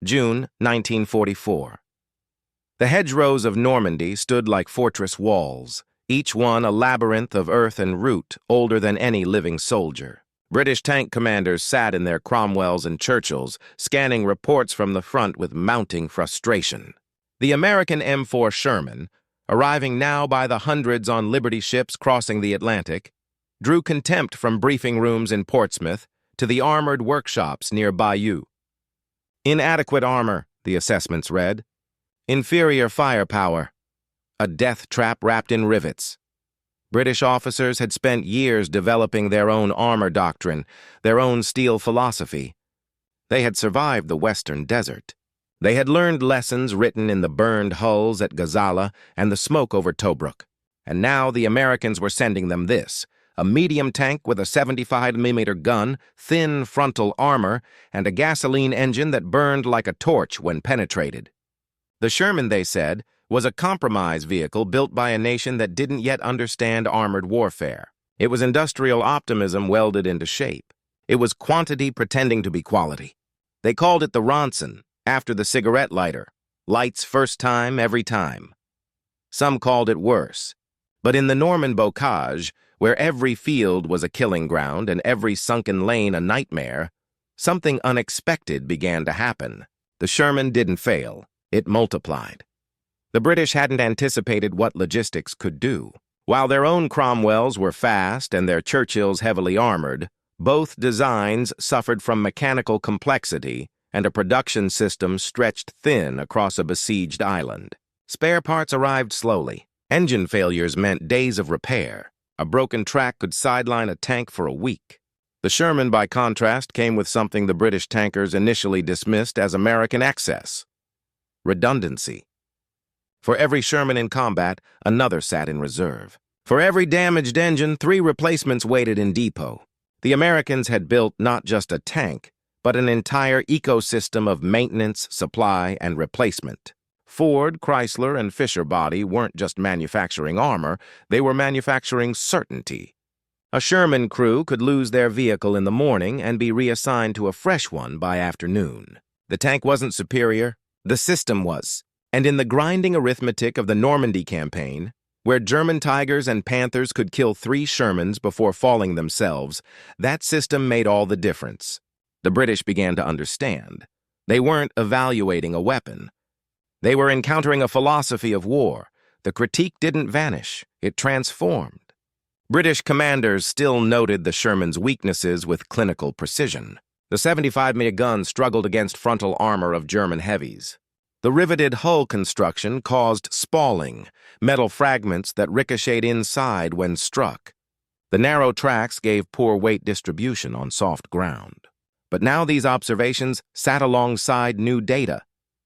June 1944. The hedgerows of Normandy stood like fortress walls, each one a labyrinth of earth and root older than any living soldier. British tank commanders sat in their Cromwells and Churchills, scanning reports from the front with mounting frustration. The American M4 Sherman, arriving now by the hundreds on Liberty ships crossing the Atlantic, drew contempt from briefing rooms in Portsmouth to the armored workshops near Bayeux. Inadequate armor, the assessments read. Inferior firepower. A death trap wrapped in rivets. British officers had spent years developing their own armor doctrine, their own steel philosophy. They had survived the Western Desert. They had learned lessons written in the burned hulls at Gazala and the smoke over Tobruk. And now the Americans were sending them this: a medium tank with a 75mm gun, thin frontal armor, and a gasoline engine that burned like a torch when penetrated. The Sherman, they said, was a compromise vehicle built by a nation that didn't yet understand armored warfare. It was industrial optimism welded into shape. It was quantity pretending to be quality. They called it the Ronson, after the cigarette lighter. Lights first time, every time. Some called it worse. But in the Norman bocage, where every field was a killing ground and every sunken lane a nightmare, something unexpected began to happen. The Sherman didn't fail. It multiplied. The British hadn't anticipated what logistics could do. While their own Cromwells were fast and their Churchills heavily armored, both designs suffered from mechanical complexity and a production system stretched thin across a besieged island. Spare parts arrived slowly. Engine failures meant days of repair. A broken track could sideline a tank for a week. The Sherman, by contrast, came with something the British tankers initially dismissed as American excess: redundancy. For every Sherman in combat, another sat in reserve. For every damaged engine, 3 replacements waited in depot. The Americans had built not just a tank, but an entire ecosystem of maintenance, supply, and replacement. Ford, Chrysler, and Fisher Body weren't just manufacturing armor, they were manufacturing certainty. A Sherman crew could lose their vehicle in the morning and be reassigned to a fresh one by afternoon. The tank wasn't superior, the system was. And in the grinding arithmetic of the Normandy campaign, where German Tigers and Panthers could kill 3 Shermans before falling themselves, that system made all the difference. The British began to understand. They weren't evaluating a weapon. They were encountering a philosophy of war. The critique didn't vanish. It transformed. British commanders still noted the Sherman's weaknesses with clinical precision. The 75mm gun struggled against frontal armor of German heavies. The riveted hull construction caused spalling, metal fragments that ricocheted inside when struck. The narrow tracks gave poor weight distribution on soft ground. But now these observations sat alongside new data.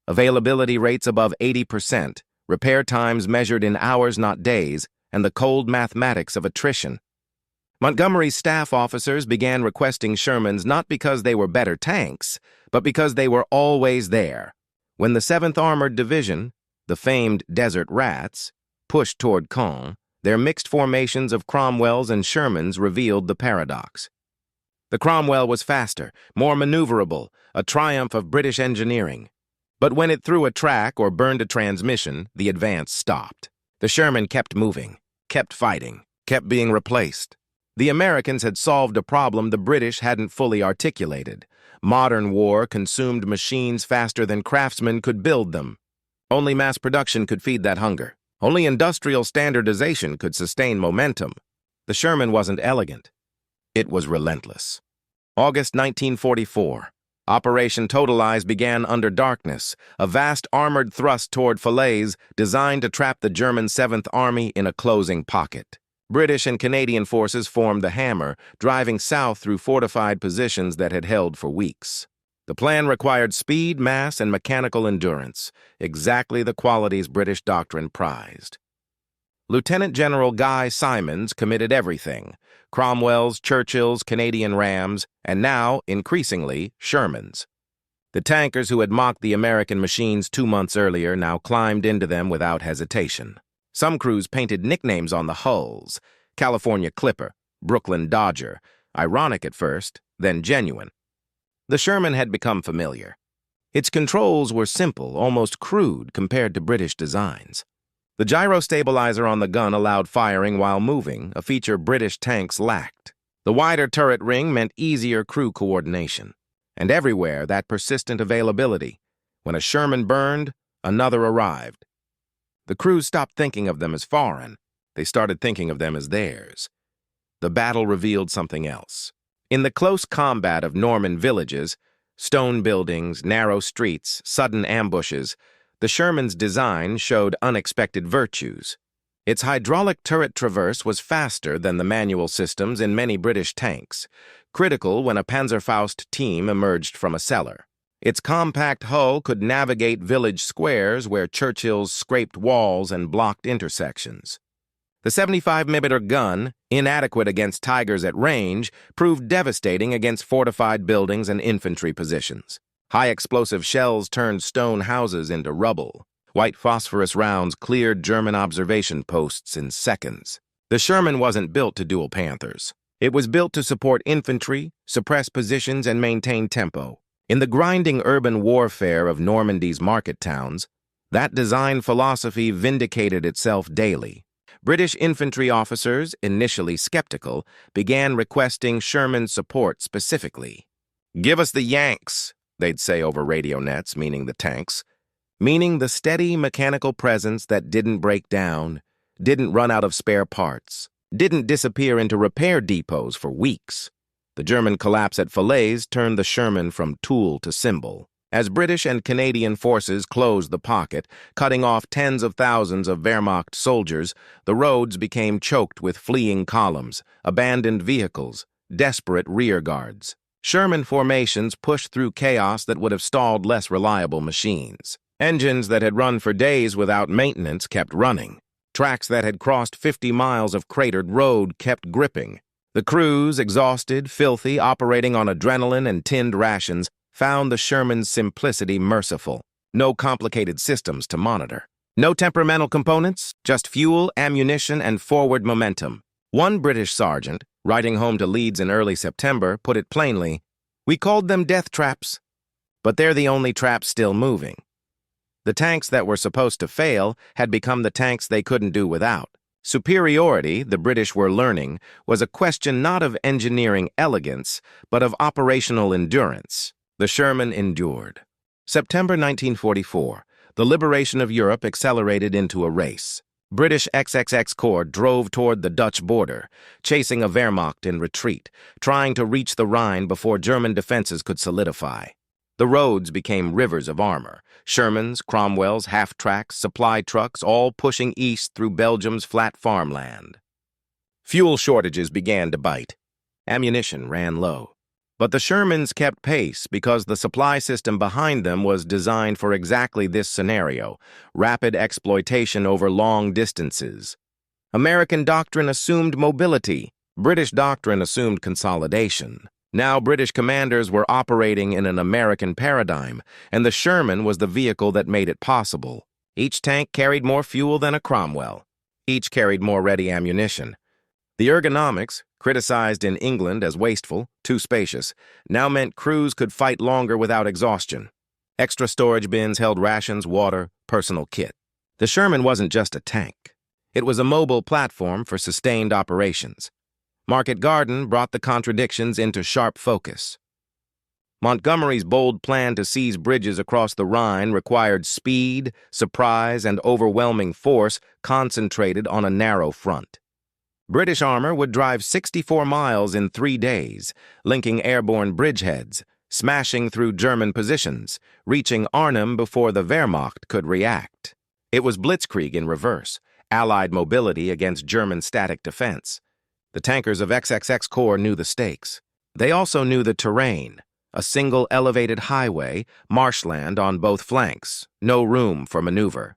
Availability rates above 80%, repair times measured in hours not days, and the cold mathematics of attrition. Montgomery's staff officers began requesting Shermans not because they were better tanks, but because they were always there. When the 7th Armored Division, the famed Desert Rats, pushed toward Caen, their mixed formations of Cromwells and Shermans revealed the paradox. The Cromwell was faster, more maneuverable, a triumph of British engineering. But when it threw a track or burned a transmission, the advance stopped. The Sherman kept moving, kept fighting, kept being replaced. The Americans had solved a problem the British hadn't fully articulated. Modern war consumed machines faster than craftsmen could build them. Only mass production could feed that hunger. Only industrial standardization could sustain momentum. The Sherman wasn't elegant. It was relentless. August 1944. Operation Totalize began under darkness, a vast armored thrust toward Falaise designed to trap the German 7th Army in a closing pocket. British and Canadian forces formed the Hammer, driving south through fortified positions that had held for weeks. The plan required speed, mass, and mechanical endurance, exactly the qualities British doctrine prized. Lieutenant General Guy Simons committed everything: Cromwells, Churchills, Canadian Rams, and now, increasingly, Shermans. The tankers who had mocked the American machines 2 months earlier now climbed into them without hesitation. Some crews painted nicknames on the hulls: California Clipper, Brooklyn Dodger, ironic at first, then genuine. The Sherman had become familiar. Its controls were simple, almost crude compared to British designs. The gyro stabilizer on the gun allowed firing while moving, a feature British tanks lacked. The wider turret ring meant easier crew coordination. And everywhere, that persistent availability. When a Sherman burned, another arrived. The crews stopped thinking of them as foreign. They started thinking of them as theirs. The battle revealed something else. In the close combat of Norman villages, stone buildings, narrow streets, sudden ambushes, the Sherman's design showed unexpected virtues. Its hydraulic turret traverse was faster than the manual systems in many British tanks, critical when a Panzerfaust team emerged from a cellar. Its compact hull could navigate village squares where Churchills scraped walls and blocked intersections. The 75mm gun, inadequate against Tigers at range, proved devastating against fortified buildings and infantry positions. High-explosive shells turned stone houses into rubble. White phosphorus rounds cleared German observation posts in seconds. The Sherman wasn't built to duel Panthers. It was built to support infantry, suppress positions, and maintain tempo. In the grinding urban warfare of Normandy's market towns, that design philosophy vindicated itself daily. British infantry officers, initially skeptical, began requesting Sherman's support specifically. "Give us the Yanks," they'd say over radio nets, meaning the tanks, meaning the steady mechanical presence that didn't break down, didn't run out of spare parts, didn't disappear into repair depots for weeks. The German collapse at Falaise turned the Sherman from tool to symbol. As British and Canadian forces closed the pocket, cutting off tens of thousands of Wehrmacht soldiers, the roads became choked with fleeing columns, abandoned vehicles, desperate rear guards. Sherman formations pushed through chaos that would have stalled less reliable machines. Engines that had run for days without maintenance kept running. Tracks that had crossed 50 miles of cratered road kept gripping. The crews, exhausted, filthy, operating on adrenaline and tinned rations, found the Sherman's simplicity merciful. No complicated systems to monitor. No temperamental components, just fuel, ammunition, and forward momentum. One British sergeant, writing home to Leeds in early September, put it plainly, "We called them death traps, but they're the only traps still moving." The tanks that were supposed to fail had become the tanks they couldn't do without. Superiority, the British were learning, was a question not of engineering elegance, but of operational endurance. The Sherman endured. September 1944, the liberation of Europe accelerated into a race. British XXX Corps drove toward the Dutch border, chasing a Wehrmacht in retreat, trying to reach the Rhine before German defenses could solidify. The roads became rivers of armor. Shermans, Cromwells, half-tracks, supply trucks, all pushing east through Belgium's flat farmland. Fuel shortages began to bite. Ammunition ran low. But the Shermans kept pace because the supply system behind them was designed for exactly this scenario: rapid exploitation over long distances. American doctrine assumed mobility. British doctrine assumed consolidation. Now British commanders were operating in an American paradigm, and the Sherman was the vehicle that made it possible. Each tank carried more fuel than a Cromwell. Each carried more ready ammunition. The ergonomics, criticized in England as wasteful, too spacious, now meant crews could fight longer without exhaustion. Extra storage bins held rations, water, personal kit. The Sherman wasn't just a tank. It was a mobile platform for sustained operations. Market Garden brought the contradictions into sharp focus. Montgomery's bold plan to seize bridges across the Rhine required speed, surprise, and overwhelming force concentrated on a narrow front. British armor would drive 64 miles in 3 days, linking airborne bridgeheads, smashing through German positions, reaching Arnhem before the Wehrmacht could react. It was blitzkrieg in reverse, Allied mobility against German static defense. The tankers of XXX Corps knew the stakes. They also knew the terrain: a single elevated highway, marshland on both flanks, no room for maneuver.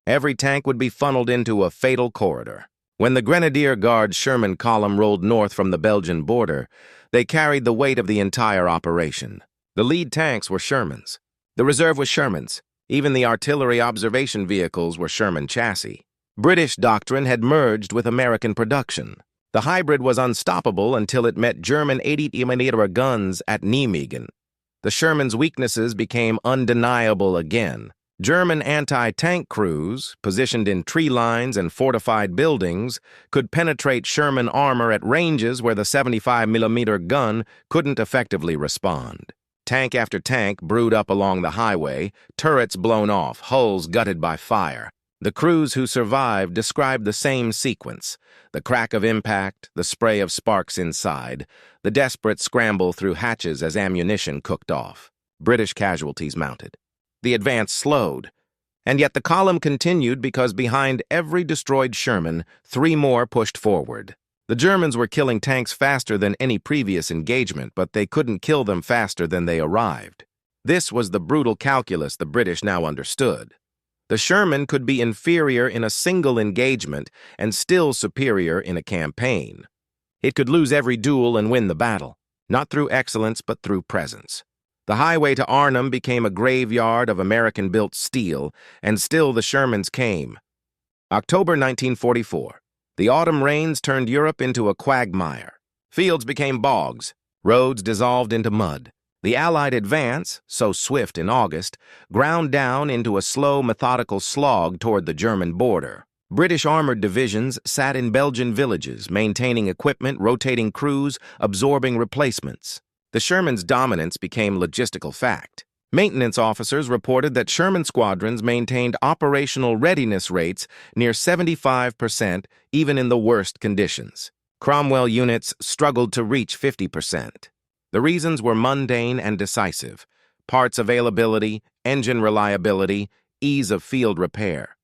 Every tank would be funneled into a fatal corridor. When the Grenadier Guards Sherman column rolled north from the Belgian border, they carried the weight of the entire operation. The lead tanks were Shermans. The reserve was Shermans. Even the artillery observation vehicles were Sherman chassis. British doctrine had merged with American production. The hybrid was unstoppable until it met German 80mm guns at Nijmegen. The Sherman's weaknesses became undeniable again. German anti-tank crews, positioned in tree lines and fortified buildings, could penetrate Sherman armor at ranges where the 75mm gun couldn't effectively respond. Tank after tank brewed up along the highway, turrets blown off, hulls gutted by fire. The crews who survived described the same sequence: the crack of impact, the spray of sparks inside, the desperate scramble through hatches as ammunition cooked off. British casualties mounted. The advance slowed, and yet the column continued because behind every destroyed Sherman, 3 more pushed forward. The Germans were killing tanks faster than any previous engagement, but they couldn't kill them faster than they arrived. This was the brutal calculus the British now understood. The Sherman could be inferior in a single engagement and still superior in a campaign. It could lose every duel and win the battle, not through excellence but through presence. The highway to Arnhem became a graveyard of American-built steel, and still the Shermans came. October 1944. The autumn rains turned Europe into a quagmire. Fields became bogs. Roads dissolved into mud. The Allied advance, so swift in August, ground down into a slow, methodical slog toward the German border. British armored divisions sat in Belgian villages, maintaining equipment, rotating crews, absorbing replacements. The Sherman's dominance became logistical fact. Maintenance officers reported that Sherman squadrons maintained operational readiness rates near 75%, even in the worst conditions. Cromwell units struggled to reach 50%. The reasons were mundane and decisive: parts availability, engine reliability, ease of field repair.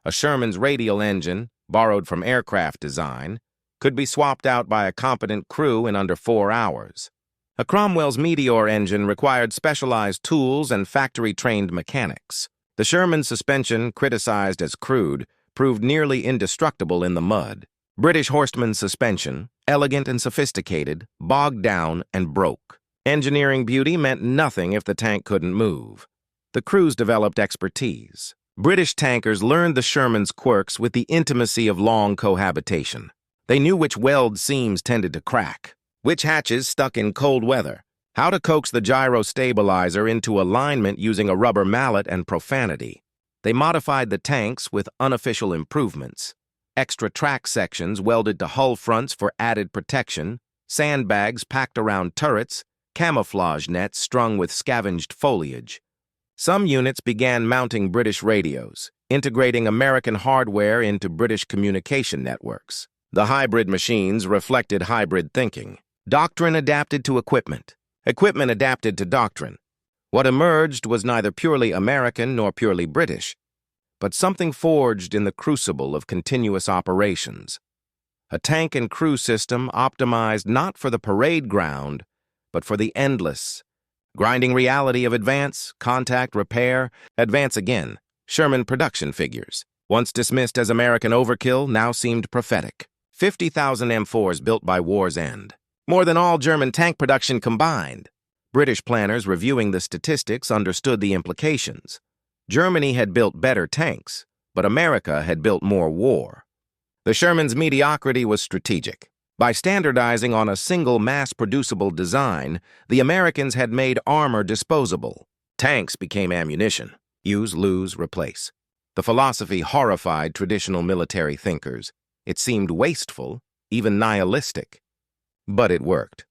A Sherman's radial engine, borrowed from aircraft design, could be swapped out by a competent crew in under 4 hours. A Cromwell's Meteor engine required specialized tools and factory-trained mechanics. The Sherman suspension, criticized as crude, proved nearly indestructible in the mud. British Horstman's suspension, elegant and sophisticated, bogged down and broke. Engineering beauty meant nothing if the tank couldn't move. The crews developed expertise. British tankers learned the Sherman's quirks with the intimacy of long cohabitation. They knew which weld seams tended to crack, which hatches stuck in cold weather, how to coax the gyro stabilizer into alignment using a rubber mallet and profanity. They modified the tanks with unofficial improvements: extra track sections welded to hull fronts for added protection, sandbags packed around turrets, camouflage nets strung with scavenged foliage. Some units began mounting British radios, integrating American hardware into British communication networks. The hybrid machines reflected hybrid thinking. Doctrine adapted to equipment. Equipment adapted to doctrine. What emerged was neither purely American nor purely British, but something forged in the crucible of continuous operations. A tank and crew system optimized not for the parade ground, but for the endless, grinding reality of advance, contact, repair, advance again. Sherman production figures, once dismissed as American overkill, now seemed prophetic. 50,000 M4s built by war's end. More than all German tank production combined. British planners reviewing the statistics understood the implications. Germany had built better tanks, but America had built more war. The Sherman's mediocrity was strategic. By standardizing on a single mass-producible design, the Americans had made armor disposable. Tanks became ammunition. Use, lose, replace. The philosophy horrified traditional military thinkers. It seemed wasteful, even nihilistic. But it worked.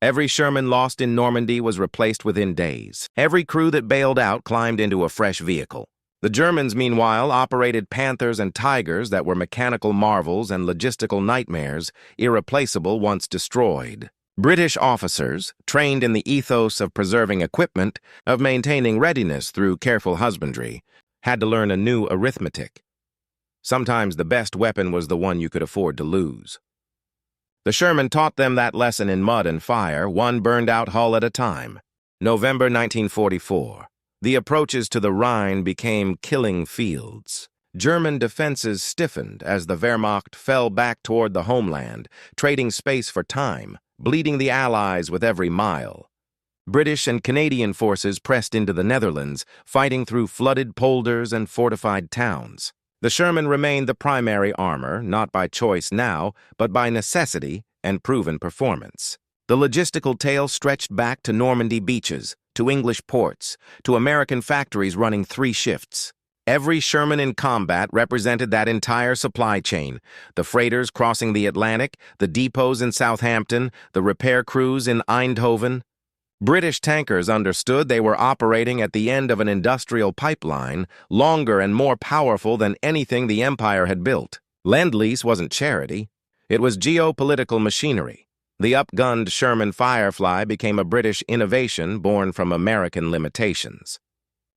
Every Sherman lost in Normandy was replaced within days. Every crew that bailed out climbed into a fresh vehicle. The Germans, meanwhile, operated Panthers and Tigers that were mechanical marvels and logistical nightmares, irreplaceable once destroyed. British officers, trained in the ethos of preserving equipment, of maintaining readiness through careful husbandry, had to learn a new arithmetic. Sometimes the best weapon was the one you could afford to lose. The Sherman taught them that lesson in mud and fire, one burned-out hull at a time. November 1944. The approaches to the Rhine became killing fields. German defenses stiffened as the Wehrmacht fell back toward the homeland, trading space for time, bleeding the Allies with every mile. British and Canadian forces pressed into the Netherlands, fighting through flooded polders and fortified towns. The Sherman remained the primary armor, not by choice now, but by necessity and proven performance. The logistical tale stretched back to Normandy beaches, to English ports, to American factories running 3 shifts. Every Sherman in combat represented that entire supply chain, the freighters crossing the Atlantic, the depots in Southampton, the repair crews in Eindhoven. British tankers understood they were operating at the end of an industrial pipeline, longer and more powerful than anything the Empire had built. Lend-Lease wasn't charity. It was geopolitical machinery. The up-gunned Sherman Firefly became a British innovation born from American limitations.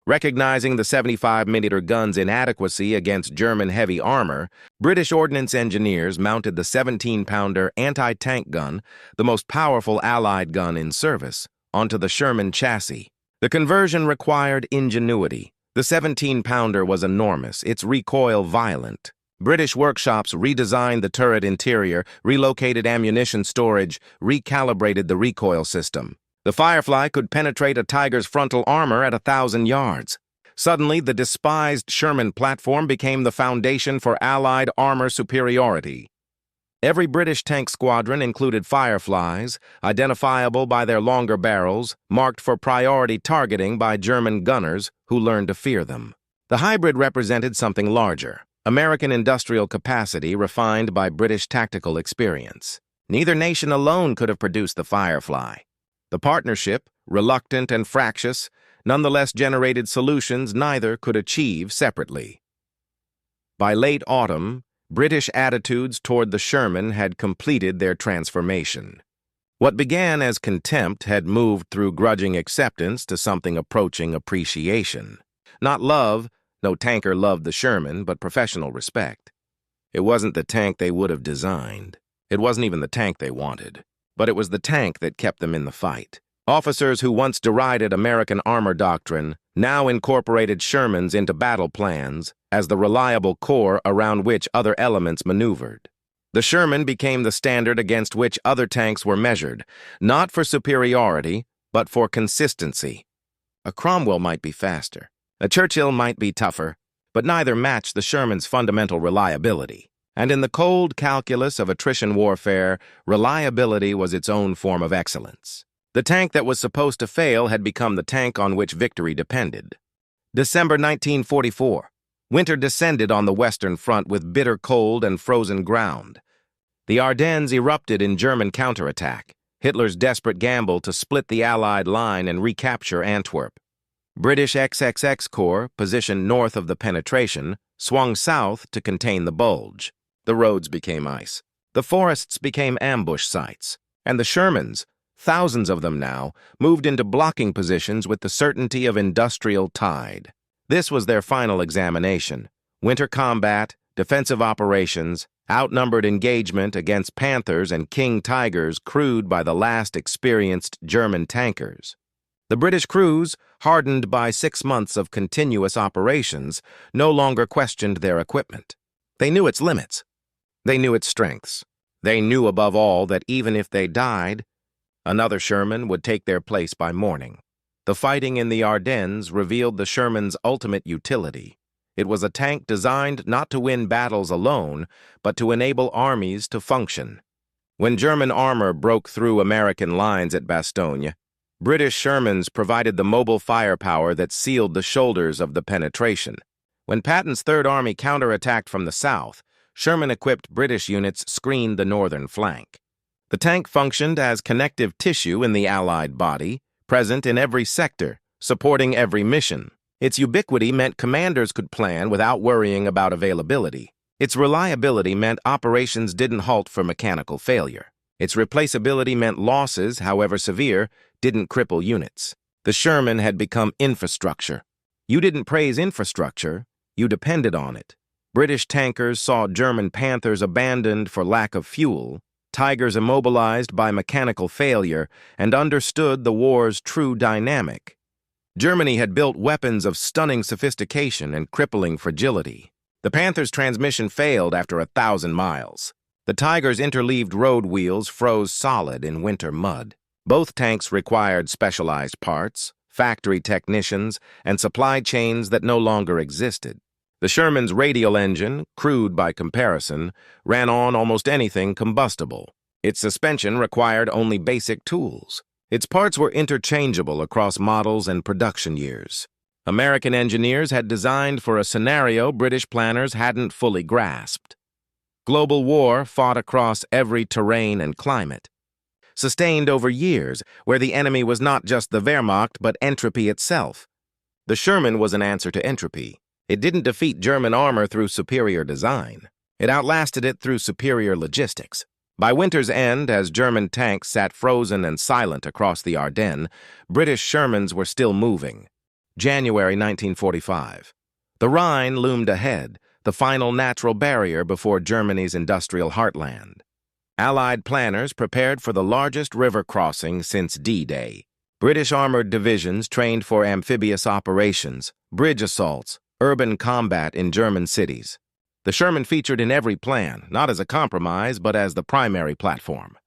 Recognizing the 75mm gun's inadequacy against German heavy armor, British ordnance engineers mounted the 17-pounder anti-tank gun, the most powerful Allied gun in service, onto the Sherman chassis. The conversion required ingenuity. The 17-pounder was enormous, its recoil violent. British workshops redesigned the turret interior, relocated ammunition storage, recalibrated the recoil system. The Firefly could penetrate a Tiger's frontal armor at 1,000 yards. Suddenly, the despised Sherman platform became the foundation for Allied armor superiority. Every British tank squadron included Fireflies, identifiable by their longer barrels, marked for priority targeting by German gunners who learned to fear them. The hybrid represented something larger, American industrial capacity refined by British tactical experience. Neither nation alone could have produced the Firefly. The partnership, reluctant and fractious, nonetheless generated solutions neither could achieve separately. By late autumn, British attitudes toward the Sherman had completed their transformation. What began as contempt had moved through grudging acceptance to something approaching appreciation. Not love, no tanker loved the Sherman, but professional respect. It wasn't the tank they would have designed. It wasn't even the tank they wanted. But it was the tank that kept them in the fight. Officers who once derided American armor doctrine now incorporated Shermans into battle plans as the reliable core around which other elements maneuvered. The Sherman became the standard against which other tanks were measured, not for superiority, but for consistency. A Cromwell might be faster, a Churchill might be tougher, but neither matched the Sherman's fundamental reliability. And in the cold calculus of attrition warfare, reliability was its own form of excellence. The tank that was supposed to fail had become the tank on which victory depended. December 1944. Winter descended on the Western Front with bitter cold and frozen ground. The Ardennes erupted in German counterattack, Hitler's desperate gamble to split the Allied line and recapture Antwerp. British XXX Corps, positioned north of the penetration, swung south to contain the bulge. The roads became ice. The forests became ambush sites. And the Shermans, thousands of them now, moved into blocking positions with the certainty of industrial tide. This was their final examination. Winter combat, defensive operations, outnumbered engagement against Panthers and King Tigers crewed by the last experienced German tankers. The British crews, hardened by 6 months of continuous operations, no longer questioned their equipment. They knew its limits. They knew its strengths. They knew above all that even if they died, another Sherman would take their place by morning. The fighting in the Ardennes revealed the Sherman's ultimate utility. It was a tank designed not to win battles alone, but to enable armies to function. When German armor broke through American lines at Bastogne, British Shermans provided the mobile firepower that sealed the shoulders of the penetration. When Patton's Third Army counterattacked from the south, Sherman-equipped British units screened the northern flank. The tank functioned as connective tissue in the Allied body, present in every sector, supporting every mission. Its ubiquity meant commanders could plan without worrying about availability. Its reliability meant operations didn't halt for mechanical failure. Its replaceability meant losses, however severe, didn't cripple units. The Sherman had become infrastructure. You didn't praise infrastructure, you depended on it. British tankers saw German Panthers abandoned for lack of fuel, Tigers immobilized by mechanical failure, and understood the war's true dynamic. Germany had built weapons of stunning sophistication and crippling fragility. The Panther's transmission failed after 1,000 miles. The Tiger's interleaved road wheels froze solid in winter mud. Both tanks required specialized parts, factory technicians, and supply chains that no longer existed. The Sherman's radial engine, crude by comparison, ran on almost anything combustible. Its suspension required only basic tools. Its parts were interchangeable across models and production years. American engineers had designed for a scenario British planners hadn't fully grasped. Global war fought across every terrain and climate, sustained over years, where the enemy was not just the Wehrmacht but entropy itself. The Sherman was an answer to entropy. It didn't defeat German armor through superior design. It outlasted it through superior logistics. By winter's end, as German tanks sat frozen and silent across the Ardennes, British Shermans were still moving. January 1945. The Rhine loomed ahead, the final natural barrier before Germany's industrial heartland. Allied planners prepared for the largest river crossing since D-Day. British armored divisions trained for amphibious operations, bridge assaults, urban combat in German cities. The Sherman featured in every plan, not as a compromise, but as the primary platform.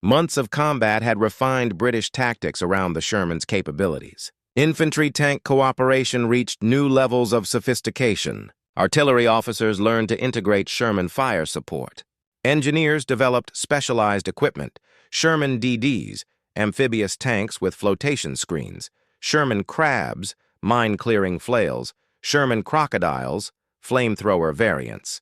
Months of combat had refined British tactics around the Sherman's capabilities. Infantry-tank cooperation reached new levels of sophistication. Artillery officers learned to integrate Sherman fire support. Engineers developed specialized equipment, Sherman DDs, amphibious tanks with flotation screens, Sherman crabs, mine-clearing flails, Sherman crocodiles, flamethrower variants.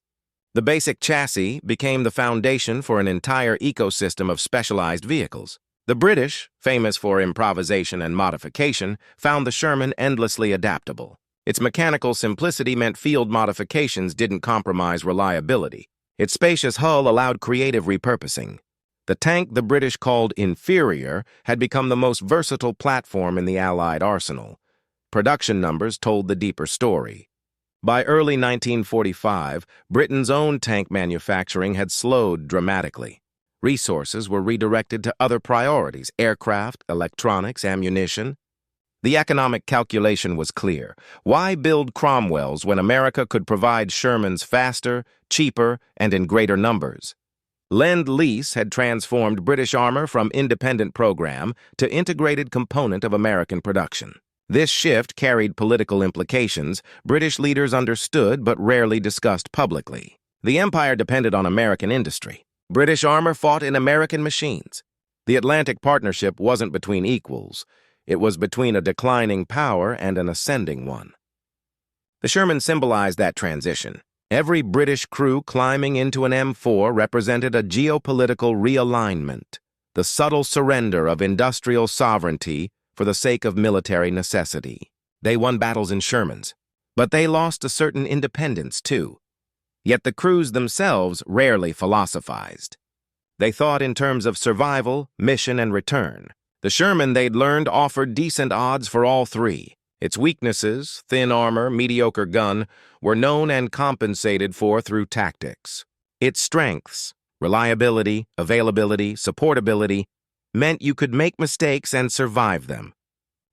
The basic chassis became the foundation for an entire ecosystem of specialized vehicles. The British, famous for improvisation and modification, found the Sherman endlessly adaptable. Its mechanical simplicity meant field modifications didn't compromise reliability. Its spacious hull allowed creative repurposing. The tank the British called Inferior had become the most versatile platform in the Allied arsenal. Production numbers told the deeper story. By early 1945, Britain's own tank manufacturing had slowed dramatically. Resources were redirected to other priorities: aircraft, electronics, ammunition. The economic calculation was clear. Why build Cromwells when America could provide Shermans faster, cheaper, and in greater numbers? Lend-Lease had transformed British armor from independent program to integrated component of American production. This shift carried political implications British leaders understood but rarely discussed publicly. The empire depended on American industry. British armor fought in American machines. The Atlantic Partnership wasn't between equals. It was between a declining power and an ascending one. The Sherman symbolized that transition. Every British crew climbing into an M4 represented a geopolitical realignment, the subtle surrender of industrial sovereignty for the sake of military necessity. They won battles in Shermans, but they lost a certain independence too. Yet the crews themselves rarely philosophized. They thought in terms of survival, mission, and return. The Sherman they'd learned offered decent odds for all three. Its weaknesses, thin armor, mediocre gun, were known and compensated for through tactics. Its strengths, reliability, availability, supportability, meant you could make mistakes and survive them.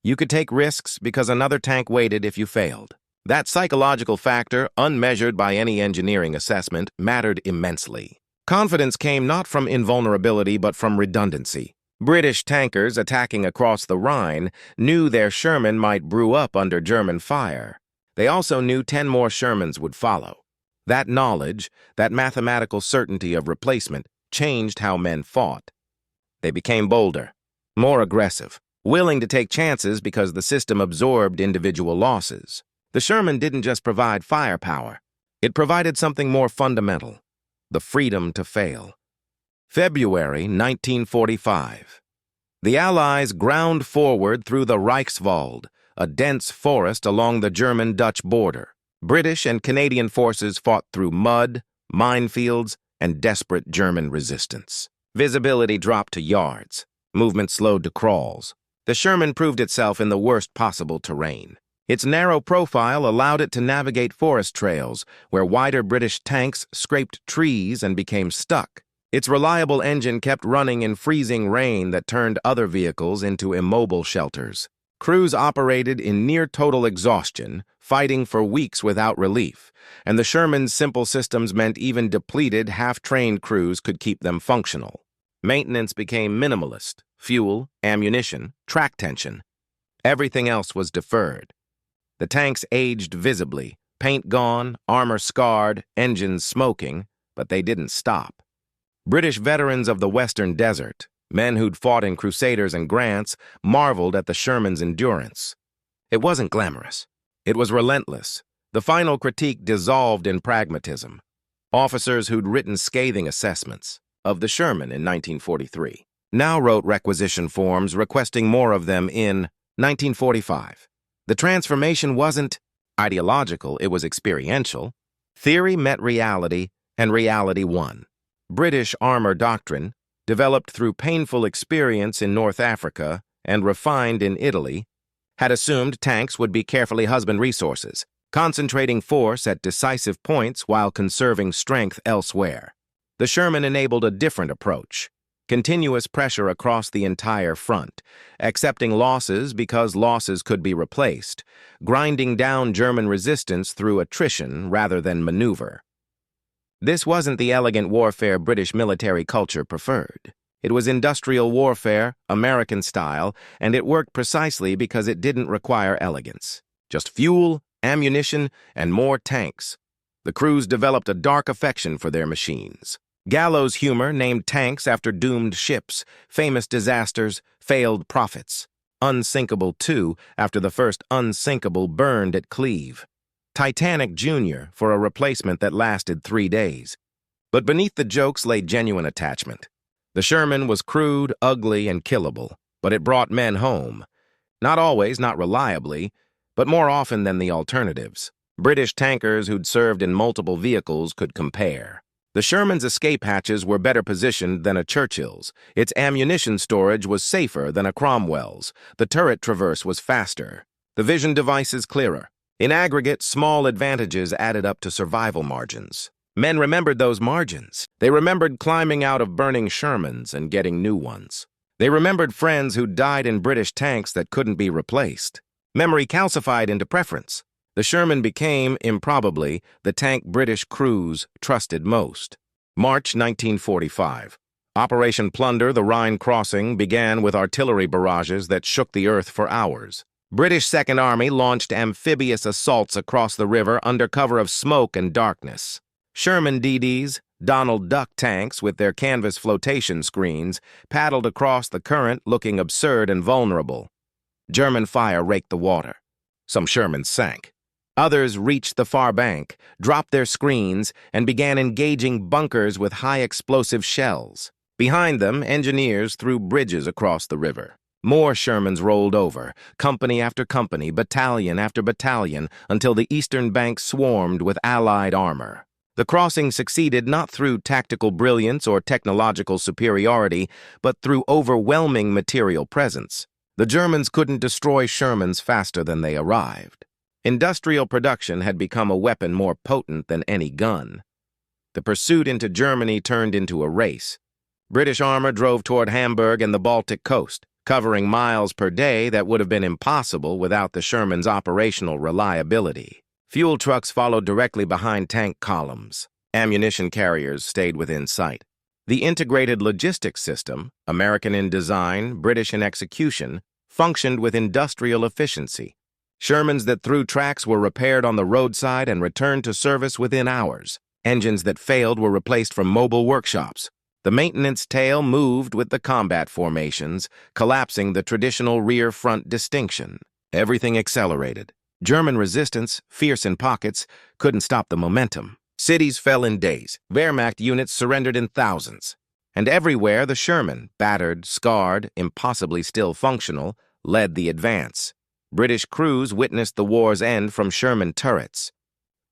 You could take risks because another tank waited if you failed. That psychological factor, unmeasured by any engineering assessment, mattered immensely. Confidence came not from invulnerability but from redundancy. British tankers attacking across the Rhine knew their Sherman might brew up under German fire. They also knew 10 more Shermans would follow. That knowledge, that mathematical certainty of replacement, changed how men fought. They became bolder, more aggressive, willing to take chances because the system absorbed individual losses. The Sherman didn't just provide firepower. It provided something more fundamental: the freedom to fail. February 1945. The Allies ground forward through the Reichswald, a dense forest along the German-Dutch border. British and Canadian forces fought through mud, minefields, and desperate German resistance. Visibility dropped to yards. Movement slowed to crawls. The Sherman proved itself in the worst possible terrain. Its narrow profile allowed it to navigate forest trails, where wider British tanks scraped trees and became stuck. Its reliable engine kept running in freezing rain that turned other vehicles into immobile shelters. Crews operated in near-total exhaustion, fighting for weeks without relief, and the Sherman's simple systems meant even depleted, half-trained crews could keep them functional. Maintenance became minimalist: fuel, ammunition, track tension. Everything else was deferred. The tanks aged visibly, paint gone, armor scarred, engines smoking, but they didn't stop. British veterans of the Western Desert, Men who'd fought in Crusaders and Grants marveled at the Sherman's endurance. It wasn't glamorous. It was relentless. The final critique dissolved in pragmatism. Officers who'd written scathing assessments of the Sherman in 1943 now wrote requisition forms requesting more of them in 1945. The transformation wasn't ideological, it was experiential. Theory met reality, and reality won. British armor doctrine, developed through painful experience in North Africa and refined in Italy, had assumed tanks would be carefully husbanded resources, concentrating force at decisive points while conserving strength elsewhere. The Sherman enabled a different approach. Continuous pressure across the entire front, accepting losses because losses could be replaced, grinding down German resistance through attrition rather than maneuver. This wasn't the elegant warfare British military culture preferred. It was industrial warfare, American style, and it worked precisely because it didn't require elegance. Just fuel, ammunition, and more tanks. The crews developed a dark affection for their machines. Gallows humor named tanks after doomed ships, famous disasters, failed profits. Unsinkable 2 after the first unsinkable burned at Cleve. Titanic Jr. for a replacement that lasted 3 days. But beneath the jokes lay genuine attachment. The Sherman was crude, ugly, and killable, but it brought men home. Not always, not reliably, but more often than the alternatives. British tankers who'd served in multiple vehicles could compare. The Sherman's escape hatches were better positioned than a Churchill's. Its ammunition storage was safer than a Cromwell's. The turret traverse was faster. The vision devices clearer. In aggregate, small advantages added up to survival margins. Men remembered those margins. They remembered climbing out of burning Shermans and getting new ones. They remembered friends who died in British tanks that couldn't be replaced. Memory calcified into preference. The Sherman became, improbably, the tank British crews trusted most. March 1945. Operation Plunder, the Rhine crossing, began with artillery barrages that shook the earth for hours. British Second Army launched amphibious assaults across the river under cover of smoke and darkness. Sherman DDs, Donald Duck tanks with their canvas flotation screens, paddled across the current looking absurd and vulnerable. German fire raked the water. Some Shermans sank. Others reached the far bank, dropped their screens, and began engaging bunkers with high-explosive shells. Behind them, engineers threw bridges across the river. More Shermans rolled over, company after company, battalion after battalion, until the eastern bank swarmed with Allied armor. The crossing succeeded not through tactical brilliance or technological superiority, but through overwhelming material presence. The Germans couldn't destroy Shermans faster than they arrived. Industrial production had become a weapon more potent than any gun. The pursuit into Germany turned into a race. British armor drove toward Hamburg and the Baltic coast, covering miles per day that would have been impossible without the Sherman's operational reliability. Fuel trucks followed directly behind tank columns. Ammunition carriers stayed within sight. The integrated logistics system, American in design, British in execution, functioned with industrial efficiency. Shermans that threw tracks were repaired on the roadside and returned to service within hours. Engines that failed were replaced from mobile workshops. The maintenance tail moved with the combat formations, collapsing the traditional rear-front distinction. Everything accelerated. German resistance, fierce in pockets, couldn't stop the momentum. Cities fell in days. Wehrmacht units surrendered in thousands. And everywhere the Sherman, battered, scarred, impossibly still functional, led the advance. British crews witnessed the war's end from Sherman turrets.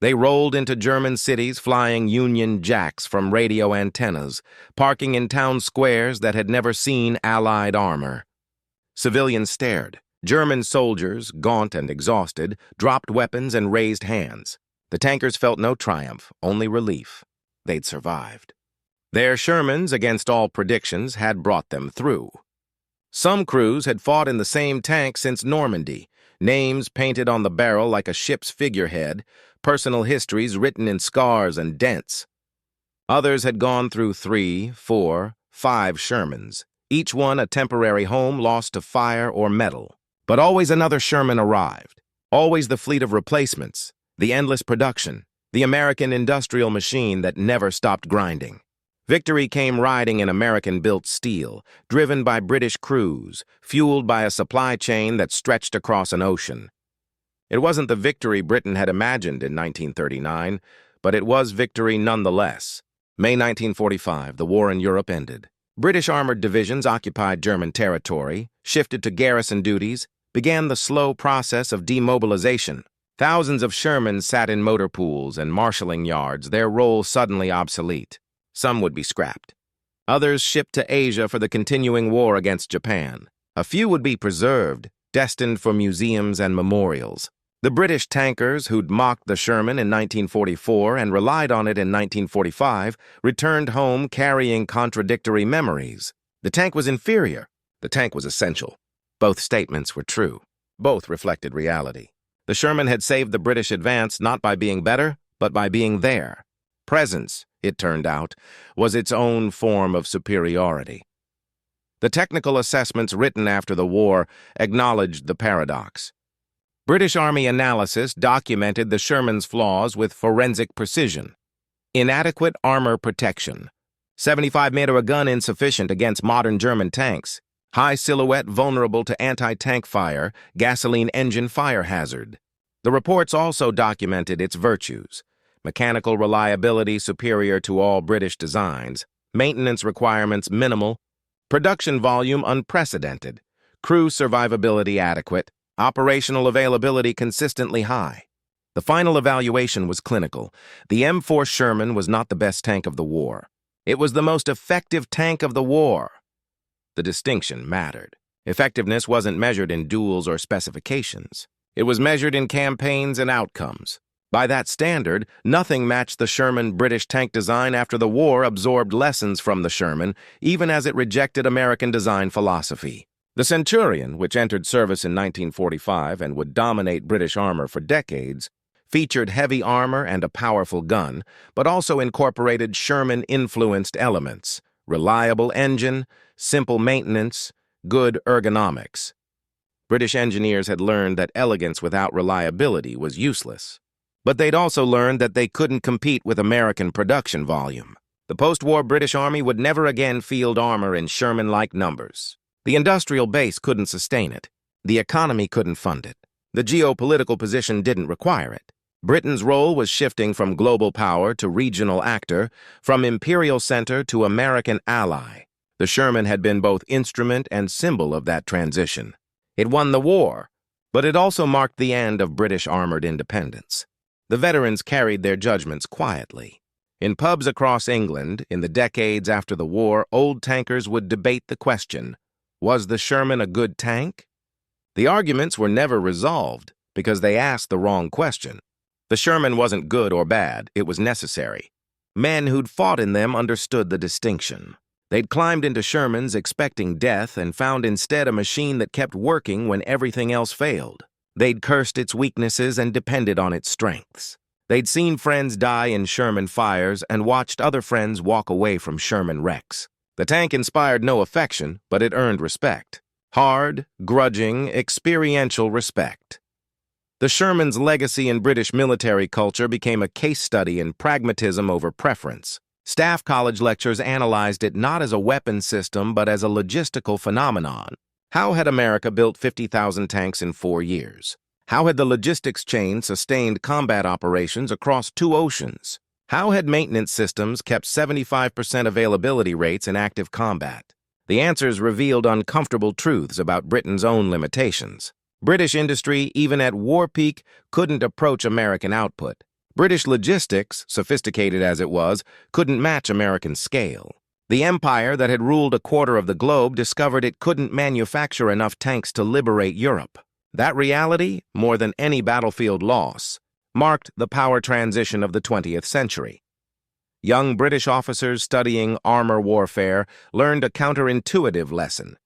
They rolled into German cities flying Union Jacks from radio antennas, parking in town squares that had never seen Allied armor. Civilians stared. German soldiers, gaunt and exhausted, dropped weapons and raised hands. The tankers felt no triumph, only relief. They'd survived. Their Shermans, against all predictions, had brought them through. Some crews had fought in the same tank since Normandy, names painted on the barrel like a ship's figurehead, personal histories written in scars and dents. Others had gone through 3, 4, 5 Shermans, each one a temporary home lost to fire or metal. But always another Sherman arrived, always the fleet of replacements, the endless production, the American industrial machine that never stopped grinding. Victory came riding in American-built steel, driven by British crews, fueled by a supply chain that stretched across an ocean. It wasn't the victory Britain had imagined in 1939, but it was victory nonetheless. May 1945, the war in Europe ended. British armored divisions occupied German territory, shifted to garrison duties, began the slow process of demobilization. Thousands of Shermans sat in motor pools and marshalling yards, their role suddenly obsolete. Some would be scrapped. Others shipped to Asia for the continuing war against Japan. A few would be preserved, destined for museums and memorials. The British tankers who'd mocked the Sherman in 1944 and relied on it in 1945 returned home carrying contradictory memories. The tank was inferior. The tank was essential. Both statements were true. Both reflected reality. The Sherman had saved the British advance not by being better, but by being there. Presence, it turned out, was its own form of superiority. The technical assessments written after the war acknowledged the paradox. British Army analysis documented the Sherman's flaws with forensic precision. Inadequate armor protection. 75 meter a gun insufficient against modern German tanks. High silhouette vulnerable to anti-tank fire, gasoline engine fire hazard. The reports also documented its virtues. Mechanical reliability superior to all British designs, maintenance requirements minimal, production volume unprecedented, crew survivability adequate, operational availability consistently high. The final evaluation was clinical. The M4 Sherman was not the best tank of the war. It was the most effective tank of the war. The distinction mattered. Effectiveness wasn't measured in duels or specifications. It was measured in campaigns and outcomes. By that standard, nothing matched the Sherman British tank design after the war absorbed lessons from the Sherman, even as it rejected American design philosophy. The Centurion, which entered service in 1945 and would dominate British armor for decades, featured heavy armor and a powerful gun, but also incorporated Sherman-influenced elements: reliable engine, simple maintenance, good ergonomics. British engineers had learned that elegance without reliability was useless. But they'd also learned that they couldn't compete with American production volume. The post-war British Army would never again field armor in Sherman-like numbers. The industrial base couldn't sustain it. The economy couldn't fund it. The geopolitical position didn't require it. Britain's role was shifting from global power to regional actor, from imperial center to American ally. The Sherman had been both instrument and symbol of that transition. It won the war, but it also marked the end of British armored independence. The veterans carried their judgments quietly. In pubs across England, in the decades after the war, old tankers would debate the question, was the Sherman a good tank? The arguments were never resolved because they asked the wrong question. The Sherman wasn't good or bad, it was necessary. Men who'd fought in them understood the distinction. They'd climbed into Shermans expecting death and found instead a machine that kept working when everything else failed. They'd cursed its weaknesses and depended on its strengths. They'd seen friends die in Sherman fires and watched other friends walk away from Sherman wrecks. The tank inspired no affection, but it earned respect. Hard, grudging, experiential respect. The Sherman's legacy in British military culture became a case study in pragmatism over preference. Staff college lectures analyzed it not as a weapon system, but as a logistical phenomenon. How had America built 50,000 tanks in 4 years? How had the logistics chain sustained combat operations across 2 oceans? How had maintenance systems kept 75% availability rates in active combat? The answers revealed uncomfortable truths about Britain's own limitations. British industry, even at war peak, couldn't approach American output. British logistics, sophisticated as it was, couldn't match American scale. The empire that had ruled a quarter of the globe discovered it couldn't manufacture enough tanks to liberate Europe. That reality, more than any battlefield loss, marked the power transition of the 20th century. Young British officers studying armor warfare learned a counterintuitive lesson.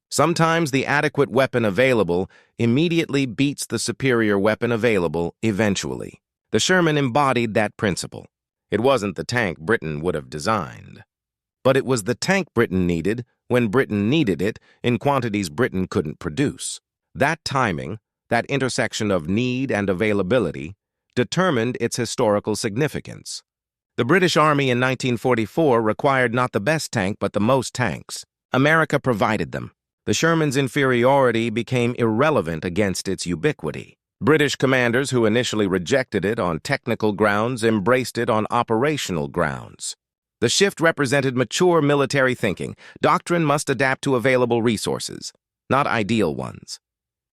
Sometimes the adequate weapon available immediately beats the superior weapon available eventually. The Sherman embodied that principle. It wasn't the tank Britain would have designed. But it was the tank Britain needed when Britain needed it in quantities Britain couldn't produce. That timing, that intersection of need and availability, determined its historical significance. The British Army in 1944 required not the best tank but the most tanks. America provided them. The Sherman's inferiority became irrelevant against its ubiquity. British commanders who initially rejected it on technical grounds embraced it on operational grounds. The shift represented mature military thinking. Doctrine must adapt to available resources, not ideal ones.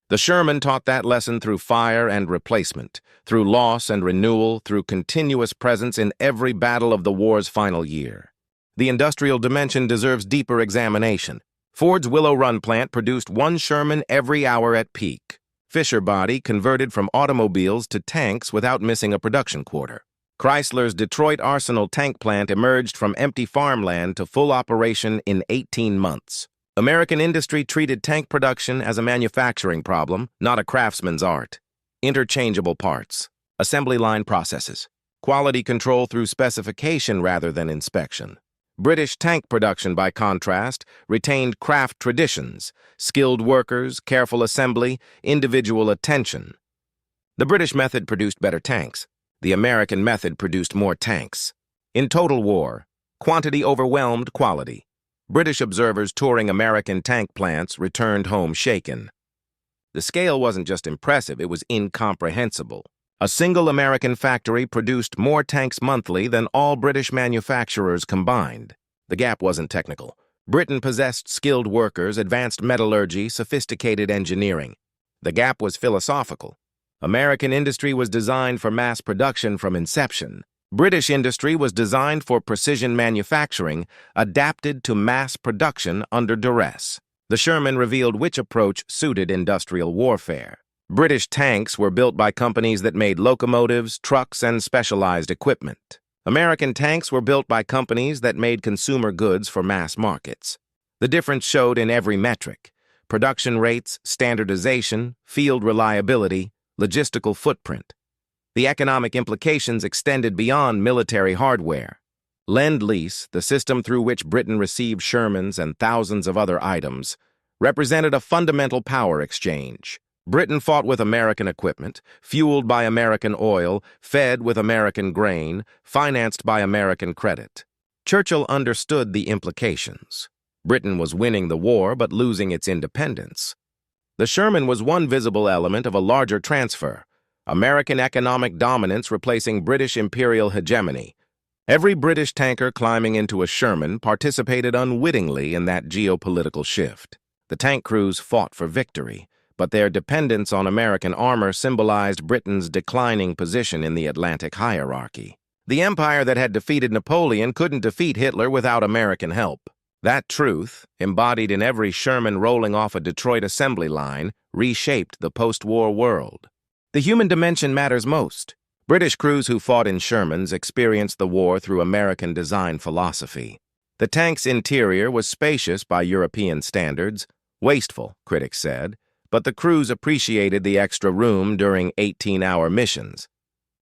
The Sherman taught that lesson through fire and replacement, through loss and renewal, through continuous presence in every battle of the war's final year. The industrial dimension deserves deeper examination. Ford's Willow Run plant produced one Sherman every hour at peak. Fisher Body converted from automobiles to tanks without missing a production quarter. Chrysler's Detroit Arsenal tank plant emerged from empty farmland to full operation in 18 months. American industry treated tank production as a manufacturing problem, not a craftsman's art. Interchangeable parts, assembly line processes, quality control through specification rather than inspection. British tank production, by contrast, retained craft traditions, skilled workers, careful assembly, individual attention. The British method produced better tanks. The American method produced more tanks. In total war, quantity overwhelmed quality. British observers touring American tank plants returned home shaken. The scale wasn't just impressive, it was incomprehensible. A single American factory produced more tanks monthly than all British manufacturers combined. The gap wasn't technical. Britain possessed skilled workers, advanced metallurgy, sophisticated engineering. The gap was philosophical. American industry was designed for mass production from inception. British industry was designed for precision manufacturing, adapted to mass production under duress. The Sherman revealed which approach suited industrial warfare. British tanks were built by companies that made locomotives, trucks, and specialized equipment. American tanks were built by companies that made consumer goods for mass markets. The difference showed in every metric: production rates, standardization, field reliability, logistical footprint. The economic implications extended beyond military hardware. Lend-Lease, the system through which Britain received Shermans and thousands of other items, represented a fundamental power exchange. Britain fought with American equipment, fueled by American oil, fed with American grain, financed by American credit. Churchill understood the implications. Britain was winning the war but losing its independence. The Sherman was one visible element of a larger transfer, American economic dominance replacing British imperial hegemony. Every British tanker climbing into a Sherman participated unwittingly in that geopolitical shift. The tank crews fought for victory, but their dependence on American armor symbolized Britain's declining position in the Atlantic hierarchy. The empire that had defeated Napoleon couldn't defeat Hitler without American help. That truth, embodied in every Sherman rolling off a Detroit assembly line, reshaped the post-war world. The human dimension matters most. British crews who fought in Shermans experienced the war through American design philosophy. The tank's interior was spacious by European standards, wasteful, critics said, but the crews appreciated the extra room during 18-hour missions.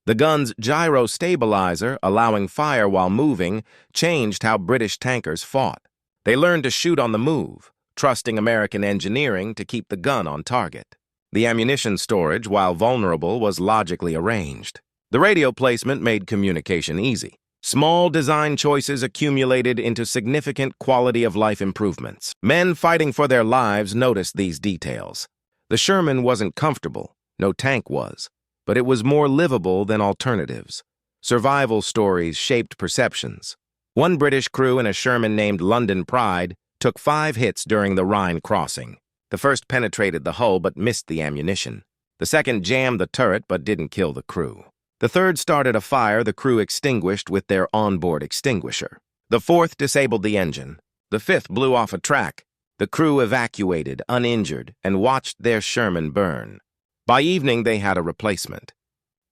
The gun's gyro stabilizer, allowing fire while moving, changed how British tankers fought. They learned to shoot on the move, trusting American engineering to keep the gun on target. The ammunition storage, while vulnerable, was logically arranged. The radio placement made communication easy. Small design choices accumulated into significant quality-of-life improvements. Men fighting for their lives noticed these details. The Sherman wasn't comfortable, no tank was, but it was more livable than alternatives. Survival stories shaped perceptions. One British crew in a Sherman named London Pride took 5 hits during the Rhine crossing. The first penetrated the hull but missed the ammunition. The second jammed the turret but didn't kill the crew. The third started a fire the crew extinguished with their onboard extinguisher. The fourth disabled the engine. The fifth blew off a track. The crew evacuated, uninjured, and watched their Sherman burn. By evening, they had a replacement.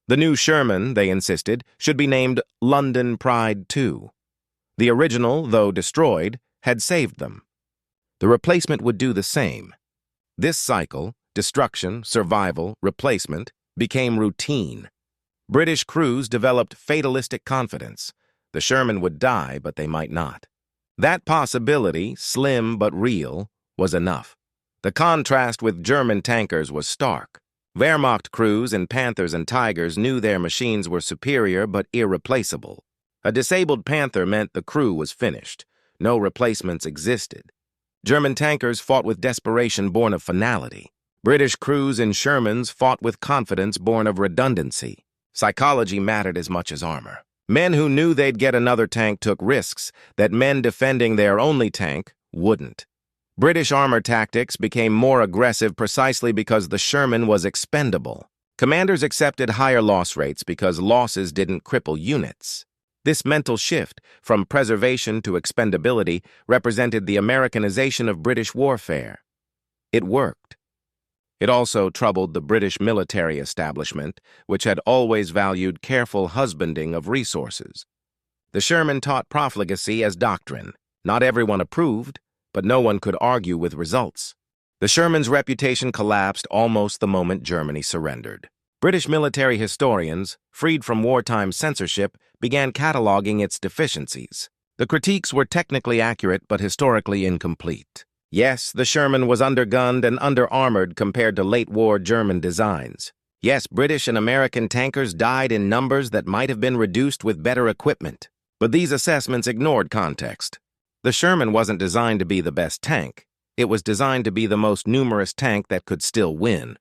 The new Sherman, they insisted, should be named London Pride II. The original, though destroyed, had saved them. The replacement would do the same. This cycle, destruction, survival, replacement, became routine. British crews developed fatalistic confidence. The Sherman would die, but they might not. That possibility, slim but real, was enough. The contrast with German tankers was stark. Wehrmacht crews in Panthers and Tigers knew their machines were superior but irreplaceable. A disabled Panther meant the crew was finished. No replacements existed. German tankers fought with desperation born of finality. British crews in Shermans fought with confidence born of redundancy. Psychology mattered as much as armor. Men who knew they'd get another tank took risks that men defending their only tank wouldn't. British armor tactics became more aggressive precisely because the Sherman was expendable. Commanders accepted higher loss rates because losses didn't cripple units. This mental shift from preservation to expendability represented the Americanization of British warfare. It worked. It also troubled the British military establishment, which had always valued careful husbanding of resources. The Sherman taught profligacy as doctrine. Not everyone approved, but no one could argue with results. The Sherman's reputation collapsed almost the moment Germany surrendered. British military historians, freed from wartime censorship, began cataloging its deficiencies. The critiques were technically accurate but historically incomplete. Yes, the Sherman was undergunned and under-armored compared to late-war German designs. Yes, British and American tankers died in numbers that might have been reduced with better equipment. But these assessments ignored context. The Sherman wasn't designed to be the best tank. It was designed to be the most numerous tank that could still win.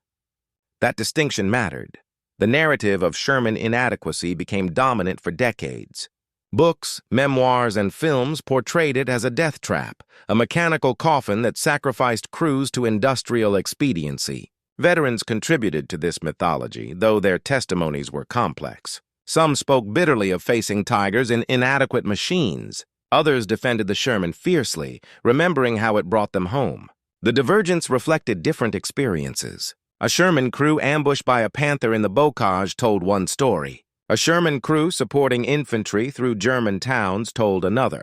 That distinction mattered. The narrative of Sherman inadequacy became dominant for decades. Books, memoirs, and films portrayed it as a death trap, a mechanical coffin that sacrificed crews to industrial expediency. Veterans contributed to this mythology, though their testimonies were complex. Some spoke bitterly of facing tigers in inadequate machines. Others defended the Sherman fiercely, remembering how it brought them home. The divergence reflected different experiences. A Sherman crew ambushed by a Panther in the bocage told one story. A Sherman crew supporting infantry through German towns told another.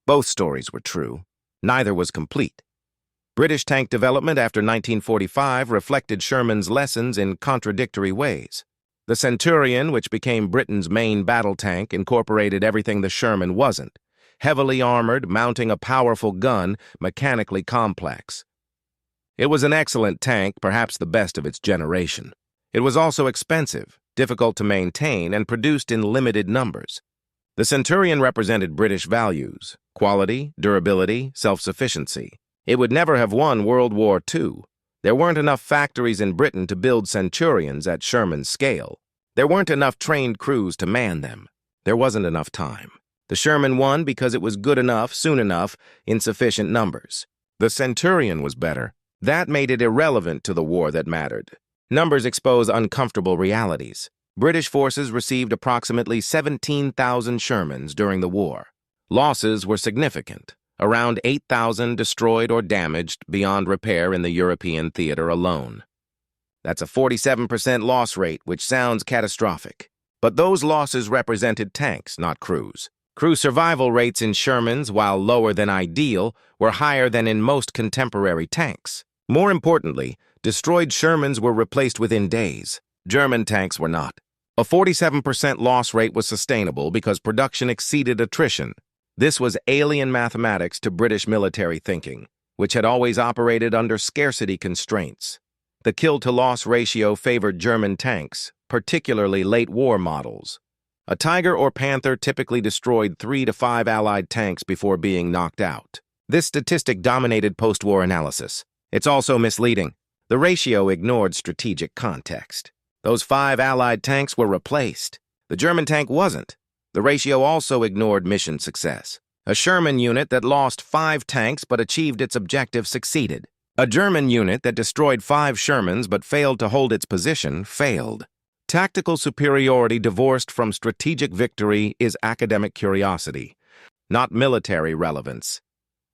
Both stories were true. Neither was complete. British tank development after 1945 reflected Sherman's lessons in contradictory ways. The Centurion, which became Britain's main battle tank, incorporated everything the Sherman wasn't. Heavily armored, mounting a powerful gun, mechanically complex. It was an excellent tank, perhaps the best of its generation. It was also expensive, difficult to maintain, and produced in limited numbers. The Centurion represented British values: quality, durability, self-sufficiency. It would never have won World War II. There weren't enough factories in Britain to build Centurions at Sherman's scale. There weren't enough trained crews to man them. There wasn't enough time. The Sherman won because it was good enough, soon enough, in sufficient numbers. The Centurion was better. That made it irrelevant to the war that mattered. Numbers expose uncomfortable realities. British forces received approximately 17,000 Shermans during the war. Losses were significant. Around 8,000 destroyed or damaged beyond repair in the European theater alone. That's a 47% loss rate, which sounds catastrophic. But those losses represented tanks, not crews. Crew survival rates in Shermans, while lower than ideal, were higher than in most contemporary tanks. More importantly, destroyed Shermans were replaced within days. German tanks were not. A 47% loss rate was sustainable because production exceeded attrition. This was alien mathematics to British military thinking, which had always operated under scarcity constraints. The kill-to-loss ratio favored German tanks, particularly late-war models. A Tiger or Panther typically destroyed 3 to 5 Allied tanks before being knocked out. This statistic dominated post-war analysis. It's also misleading. The ratio ignored strategic context. Those 5 Allied tanks were replaced. The German tank wasn't. The ratio also ignored mission success. A Sherman unit that lost 5 tanks but achieved its objective succeeded. A German unit that destroyed 5 Shermans but failed to hold its position failed. Tactical superiority divorced from strategic victory is academic curiosity, not military relevance.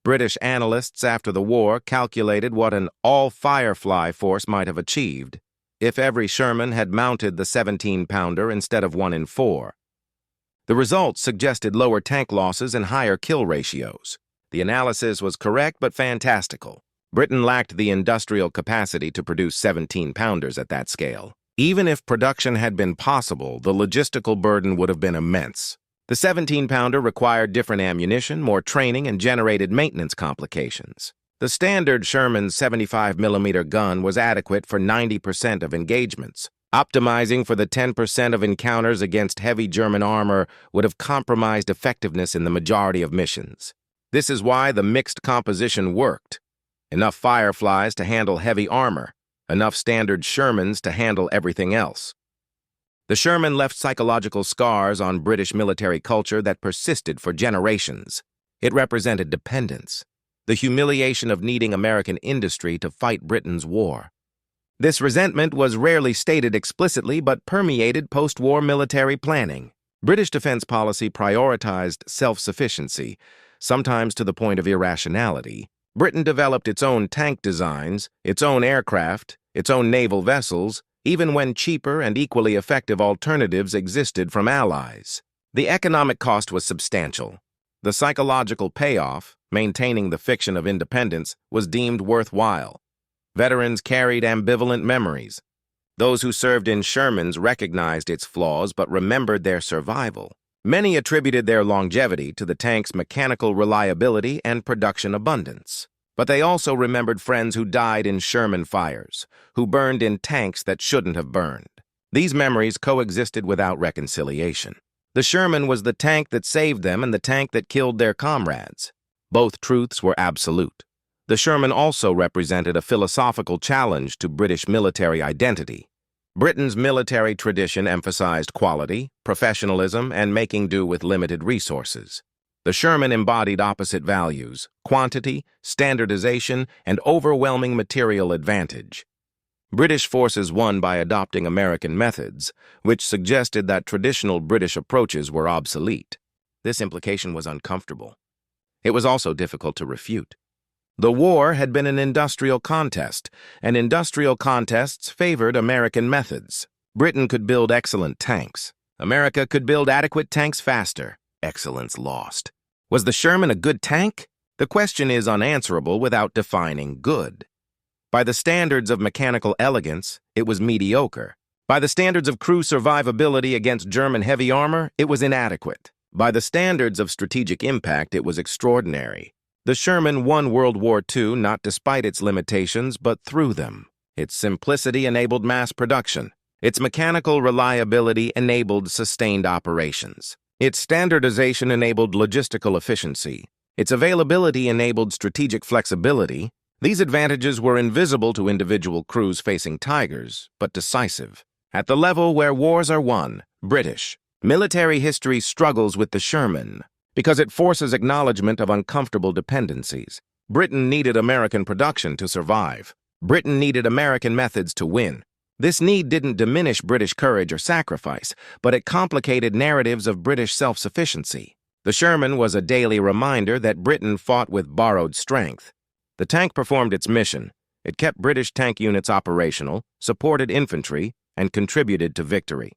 British analysts after the war calculated what an all-Firefly force might have achieved if every Sherman had mounted the 17-pounder instead of 1 in 4. The results suggested lower tank losses and higher kill ratios. The analysis was correct but fantastical. Britain lacked the industrial capacity to produce 17-pounders at that scale. Even if production had been possible, the logistical burden would have been immense. The 17-pounder required different ammunition, more training, and generated maintenance complications. The standard Sherman 75mm gun was adequate for 90% of engagements. Optimizing for the 10% of encounters against heavy German armor would have compromised effectiveness in the majority of missions. This is why the mixed composition worked. Enough Fireflies to handle heavy armor, enough standard Shermans to handle everything else. The Sherman left psychological scars on British military culture that persisted for generations. It represented dependence, the humiliation of needing American industry to fight Britain's war. This resentment was rarely stated explicitly but permeated post-war military planning. British defense policy prioritized self-sufficiency, sometimes to the point of irrationality. Britain developed its own tank designs, its own aircraft, its own naval vessels, even when cheaper and equally effective alternatives existed from allies. The economic cost was substantial. The psychological payoff, maintaining the fiction of independence, was deemed worthwhile. Veterans carried ambivalent memories. Those who served in Shermans recognized its flaws but remembered their survival. Many attributed their longevity to the tank's mechanical reliability and production abundance. But they also remembered friends who died in Sherman fires, who burned in tanks that shouldn't have burned. These memories coexisted without reconciliation. The Sherman was the tank that saved them and the tank that killed their comrades. Both truths were absolute. The Sherman also represented a philosophical challenge to British military identity. Britain's military tradition emphasized quality, professionalism, and making do with limited resources. The Sherman embodied opposite values: quantity, standardization, and overwhelming material advantage. British forces won by adopting American methods, which suggested that traditional British approaches were obsolete. This implication was uncomfortable. It was also difficult to refute. The war had been an industrial contest, and industrial contests favored American methods. Britain could build excellent tanks. America could build adequate tanks faster. Excellence lost. Was the Sherman a good tank? The question is unanswerable without defining good. By the standards of mechanical elegance, it was mediocre. By the standards of crew survivability against German heavy armor, it was inadequate. By the standards of strategic impact, it was extraordinary. The Sherman won World War II not despite its limitations, but through them. Its simplicity enabled mass production. Its mechanical reliability enabled sustained operations. Its standardization enabled logistical efficiency. Its availability enabled strategic flexibility. These advantages were invisible to individual crews facing tigers, but decisive. At the level where wars are won, British military history struggles with the Sherman because it forces acknowledgement of uncomfortable dependencies. Britain needed American production to survive. Britain needed American methods to win. This need didn't diminish British courage or sacrifice, but it complicated narratives of British self-sufficiency. The Sherman was a daily reminder that Britain fought with borrowed strength. The tank performed its mission. It kept British tank units operational, supported infantry, and contributed to victory.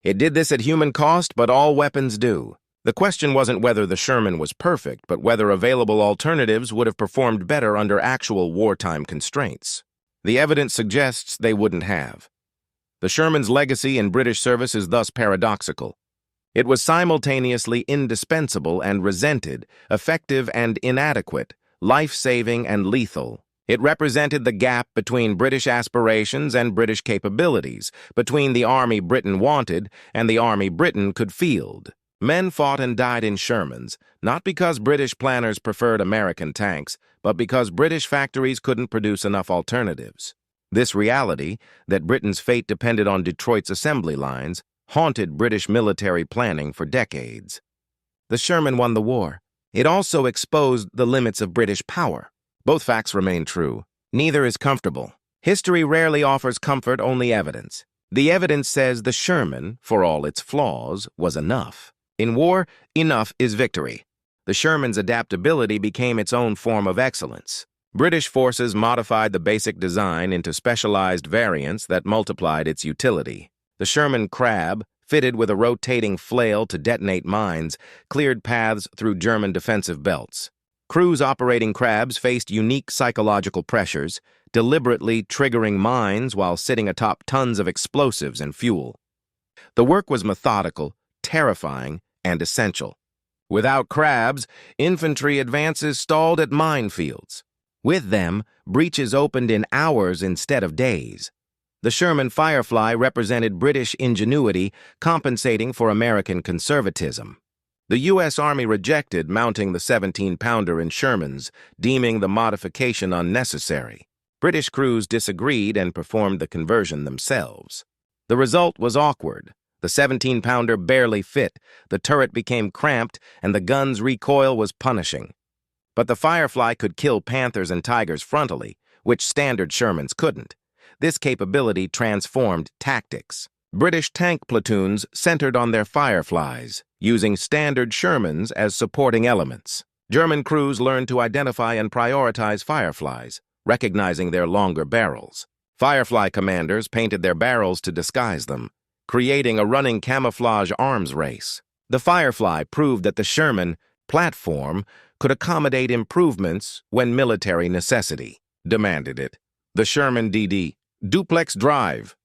It did this at human cost, but all weapons do. The question wasn't whether the Sherman was perfect, but whether available alternatives would have performed better under actual wartime constraints. The evidence suggests they wouldn't have. The Sherman's legacy in British service is thus paradoxical. It was simultaneously indispensable and resented, effective and inadequate, life-saving and lethal. It represented the gap between British aspirations and British capabilities, between the army Britain wanted and the army Britain could field. Men fought and died in Shermans, not because British planners preferred American tanks, but because British factories couldn't produce enough alternatives. This reality, that Britain's fate depended on Detroit's assembly lines, haunted British military planning for decades. The Sherman won the war. It also exposed the limits of British power. Both facts remain true. Neither is comfortable. History rarely offers comfort, only evidence. The evidence says the Sherman, for all its flaws, was enough. In war, enough is victory. The Sherman's adaptability became its own form of excellence. British forces modified the basic design into specialized variants that multiplied its utility. The Sherman Crab, fitted with a rotating flail to detonate mines, cleared paths through German defensive belts. Crews operating Crabs faced unique psychological pressures, deliberately triggering mines while sitting atop tons of explosives and fuel. The work was methodical, terrifying, and essential. Without Crabs, infantry advances stalled at minefields. With them, breaches opened in hours instead of days. The Sherman Firefly represented British ingenuity, compensating for American conservatism. The U.S. Army rejected mounting the 17-pounder in Shermans, deeming the modification unnecessary. British crews disagreed and performed the conversion themselves. The result was awkward. The 17-pounder barely fit, the turret became cramped, and the gun's recoil was punishing. But the Firefly could kill Panthers and Tigers frontally, which standard Shermans couldn't. This capability transformed tactics. British tank platoons centered on their Fireflies, using standard Shermans as supporting elements. German crews learned to identify and prioritize Fireflies, recognizing their longer barrels. Firefly commanders painted their barrels to disguise them, creating a running camouflage arms race. The Firefly proved that the Sherman platform could accommodate improvements when military necessity demanded it. The Sherman DD, duplex drive,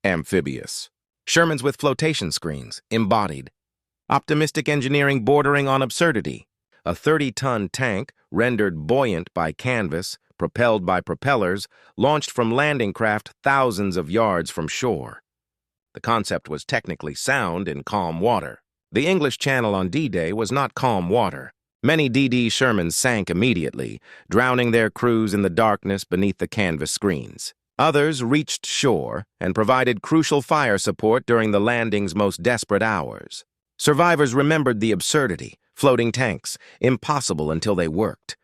amphibious. Shermans with flotation screens, embodied. Optimistic engineering bordering on absurdity. A 30-ton tank, rendered buoyant by canvas, propelled by propellers, launched from landing craft thousands of yards from shore. The concept was technically sound in calm water. The English Channel on D-Day was not calm water. Many DD Shermans sank immediately, drowning their crews in the darkness beneath the canvas screens. Others reached shore and provided crucial fire support during the landing's most desperate hours. Survivors remembered the absurdity. Floating tanks, impossible until they worked.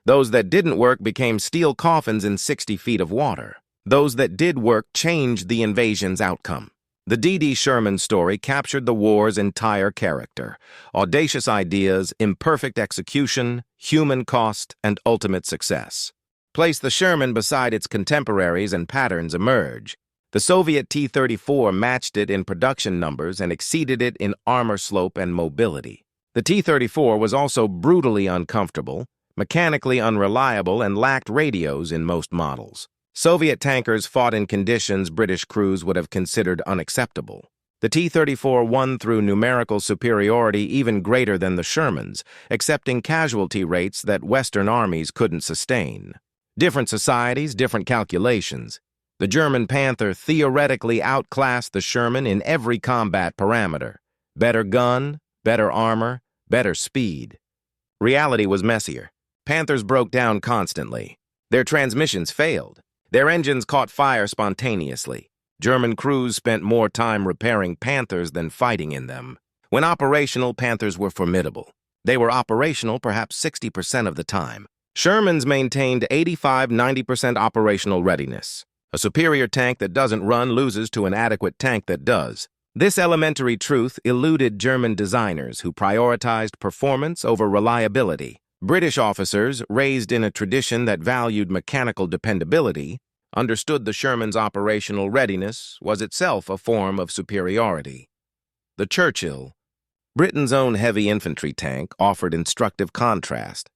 Those that didn't work became steel coffins in 60 feet of water. Those that did work changed the invasion's outcome. The D.D. Sherman story captured the war's entire character: audacious ideas, imperfect execution, human cost, and ultimate success. Place the Sherman beside its contemporaries and patterns emerge. The Soviet T-34 matched it in production numbers and exceeded it in armor slope and mobility. The T-34 was also brutally uncomfortable, mechanically unreliable, and lacked radios in most models. Soviet tankers fought in conditions British crews would have considered unacceptable. The T-34 won through numerical superiority even greater than the Shermans, accepting casualty rates that Western armies couldn't sustain. Different societies, different calculations. The German Panther theoretically outclassed the Sherman in every combat parameter. Better gun, better armor, better speed. Reality was messier. Panthers broke down constantly. Their transmissions failed. Their engines caught fire spontaneously. German crews spent more time repairing Panthers than fighting in them. When operational, Panthers were formidable. They were operational perhaps 60% of the time. Shermans maintained 85–90% operational readiness. A superior tank that doesn't run loses to an adequate tank that does. This elementary truth eluded German designers who prioritized performance over reliability. British officers, raised in a tradition that valued mechanical dependability, understood the Sherman's operational readiness was itself a form of superiority. The Churchill, Britain's own heavy infantry tank, offered instructive contrast.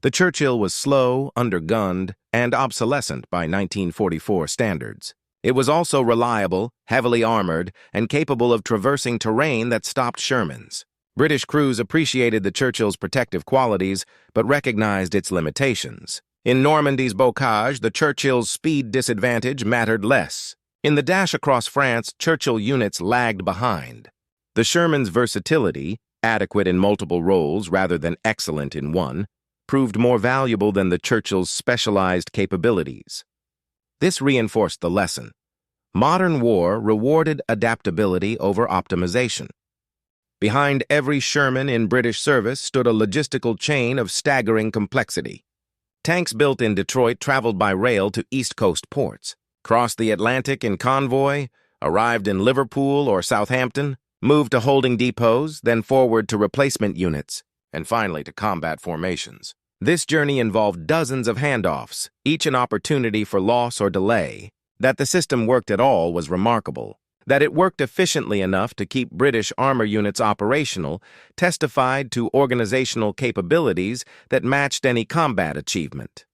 The Churchill was slow, undergunned, and obsolescent by 1944 standards. It was also reliable, heavily armored, and capable of traversing terrain that stopped Shermans. British crews appreciated the Churchill's protective qualities, but recognized its limitations. In Normandy's bocage, the Churchill's speed disadvantage mattered less. In the dash across France, Churchill units lagged behind. The Sherman's versatility, adequate in multiple roles rather than excellent in one, proved more valuable than the Churchill's specialized capabilities. This reinforced the lesson. Modern war rewarded adaptability over optimization. Behind every Sherman in British service stood a logistical chain of staggering complexity. Tanks built in Detroit traveled by rail to East Coast ports, crossed the Atlantic in convoy, arrived in Liverpool or Southampton, moved to holding depots, then forward to replacement units, and finally to combat formations. This journey involved dozens of handoffs, each an opportunity for loss or delay. That the system worked at all was remarkable. That it worked efficiently enough to keep British armor units operational testified to organizational capabilities that matched any combat achievement.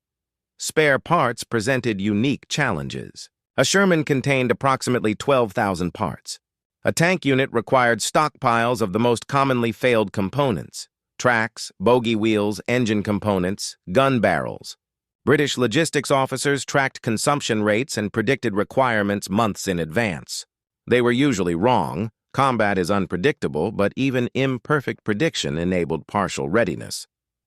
Spare parts presented unique challenges. A Sherman contained approximately 12,000 parts. A tank unit required stockpiles of the most commonly failed components: tracks, bogie wheels, engine components, gun barrels. British logistics officers tracked consumption rates and predicted requirements months in advance. They were usually wrong. Combat is unpredictable, but even imperfect prediction enabled partial readiness.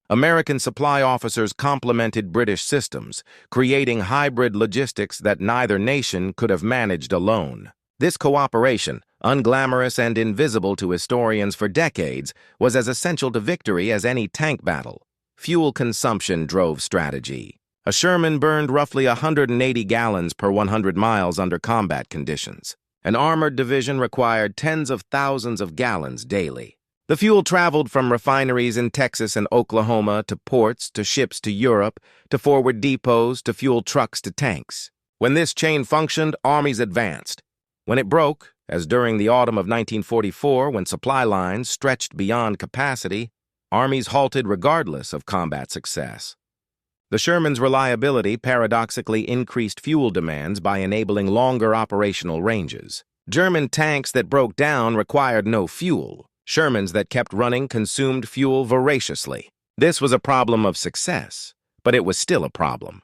American supply officers complemented British systems, creating hybrid logistics that neither nation could have managed alone. This cooperation, unglamorous and invisible to historians for decades, was as essential to victory as any tank battle. Fuel consumption drove strategy. A Sherman burned roughly 180 gallons per 100 miles under combat conditions. An armored division required tens of thousands of gallons daily. The fuel traveled from refineries in Texas and Oklahoma to ports to ships to Europe to forward depots to fuel trucks to tanks. When this chain functioned, armies advanced. When it broke, as during the autumn of 1944 when supply lines stretched beyond capacity, armies halted regardless of combat success. The Sherman's reliability paradoxically increased fuel demands by enabling longer operational ranges. German tanks that broke down required no fuel. Shermans that kept running consumed fuel voraciously. This was a problem of success, but it was still a problem.